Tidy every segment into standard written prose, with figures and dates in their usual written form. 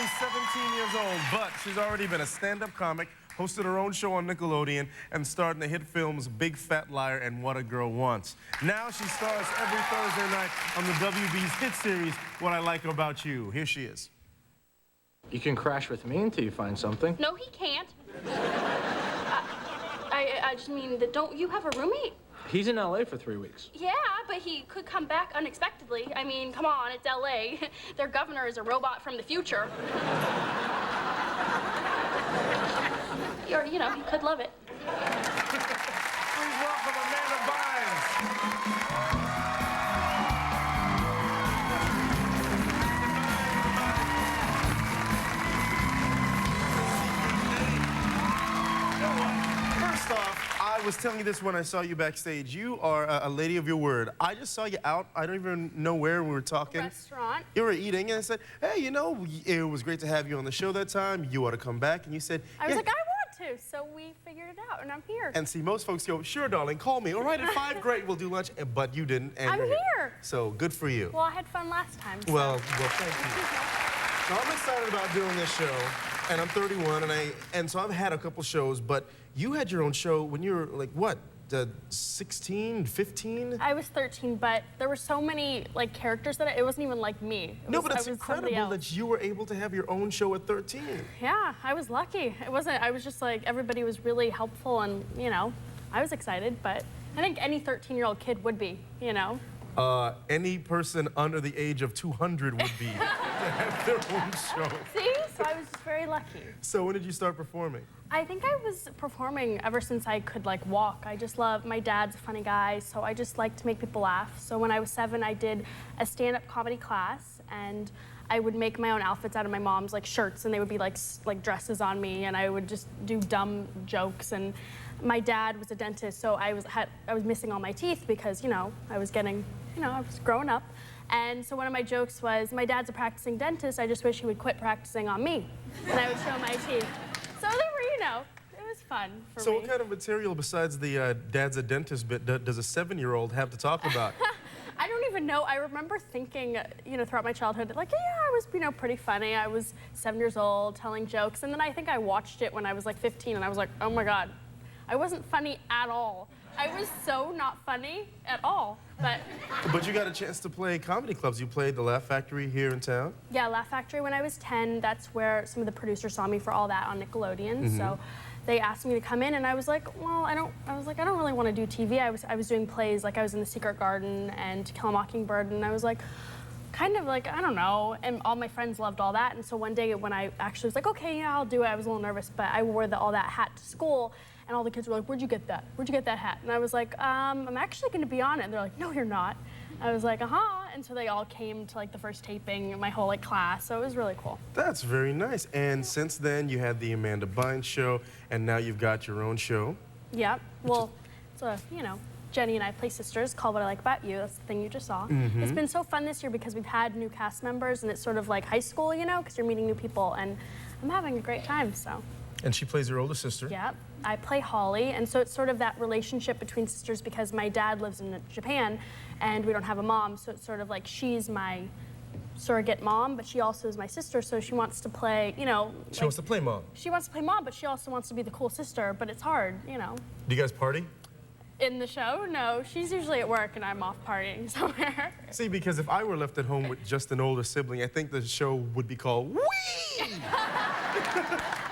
only 17 years old, but she's already been a stand-up comic, hosted her own show on Nickelodeon, and starred in the hit films Big Fat Liar and What a Girl Wants. Now she stars every Thursday night on the WB's hit series, What I Like About You. Here she is. You can crash with me until you find something. No, he can't. I just mean that don't you have a roommate? He's in LA for 3 weeks. Yeah, but he could come back unexpectedly. I mean, come on, it's LA. Their governor is a robot from the future. Or, you know, he could love it. Please welcome Amanda Bynes. First off, I was telling you this when I saw you backstage. You are a lady of your word. I just saw you out. I don't even know where we were talking. Restaurant. You were eating, and I said, hey, you know, it was great to have you on the show that time. You ought to come back. And you said, I was like, I want to. So we figured it out, and I'm here. And see, most folks go, sure, darling, call me. All right, at 5, great, we'll do lunch. But you didn't, and I'm you're here. So good for you. Well, I had fun last time. So. Well, thank you. So I'm excited about doing this show, and I'm 31, and so I've had a couple shows, but you had your own show when you were like, what, 16, 15? I was 13, but there were so many like characters that it wasn't even like me. No, but it's incredible that you were able to have your own show at 13. Yeah, I was lucky. It wasn't, I was just like, everybody was really helpful and, you know, I was excited, but I think any 13-year-old kid would be, you know? Any person under the age of 200 would be to have their own show. See? So I was just very lucky. So when did you start performing? I think I was performing ever since I could like walk. I just love, my dad's a funny guy, so I just like to make people laugh. So when I was 7, I did a stand-up comedy class, and I would make my own outfits out of my mom's like shirts, and they would be like dresses on me, and I would just do dumb jokes. And my dad was a dentist, so I was missing all my teeth because, you know, I was growing up. And so one of my jokes was, my dad's a practicing dentist, I just wish he would quit practicing on me. And I would show my teeth. So they were, you know, it was fun for me. So what kind of material besides the dad's a dentist bit does a 7-year-old have to talk about? I don't even know. I remember thinking, you know, throughout my childhood, like, yeah, I was, you know, pretty funny. I was 7 years old, telling jokes. And then I think I watched it when I was like 15, and I was like, oh my God, I wasn't funny at all. I was so not funny at all, But you got a chance to play comedy clubs. You played the Laugh Factory here in town? Yeah, Laugh Factory when I was 10. That's where some of the producers saw me for All That on Nickelodeon. So they asked me to come in, and I was like, well, I don't really want to do TV. I was doing plays, like I was in The Secret Garden and To Kill a Mockingbird, and I was like, kind of like, I don't know, and all my friends loved All That. And so one day when I actually was like, okay, yeah, I'll do it, I was a little nervous, but I wore the All That hat to school. And all the kids were like, where'd you get that? Where'd you get that hat? And I was like, I'm actually going to be on it. And they're like, no, you're not. I was like, uh-huh. And so they all came to like the first taping, my whole like class. So it was really cool. That's very nice. And since then, you had the Amanda Bynes show, and now you've got your own show. Yeah. Well, so, you know, Jenny and I play sisters, called What I Like About You. That's the thing you just saw. It's been so fun this year because we've had new cast members, and it's sort of like high school, you know, because you're meeting new people, and I'm having a great time, so. And she plays your older sister. Yeah, I play Holly, and so it's sort of that relationship between sisters because my dad lives in Japan, and we don't have a mom, so it's sort of like she's my surrogate mom, but she also is my sister, so she wants to play, you know. She wants to play mom. She wants to play mom, but she also wants to be the cool sister, but it's hard, you know. Do you guys party? In the show? No, she's usually at work and I'm off partying somewhere. See, because if I were left at home with just an older sibling, I think the show would be called Wee!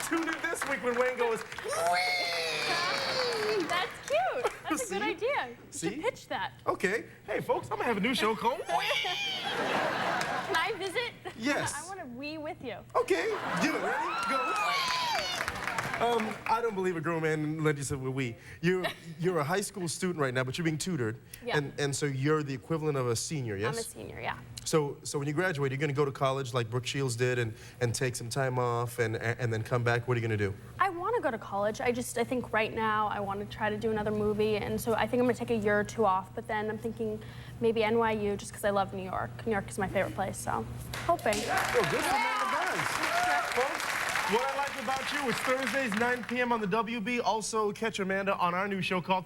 Tune in this week when Wayne goes, Wee! That's cute. That's a good idea. You should pitch that. Okay. Hey, folks, I'm going to have a new show called Wee! Can I visit? Yes. I want to wee with you. Okay. Get it. Ready? Go. I don't believe a grown man let you say we. You're a high school student right now, but you're being tutored. Yeah. And so you're the equivalent of a senior, yes? I'm a senior, yeah. So when you graduate, you're going to go to college like Brooke Shields did and take some time off and then come back. What are you going to do? I want to go to college. I think right now I want to try to do another movie, and so I think I'm going to take a year or 2 off, but then I'm thinking maybe NYU just because I love New York. New York is my favorite place, so hoping. Well, good for Amanda Bynes. Folks, What I Like About You is Thursdays, 9 p.m. on the WB. Also, catch Amanda on our new show called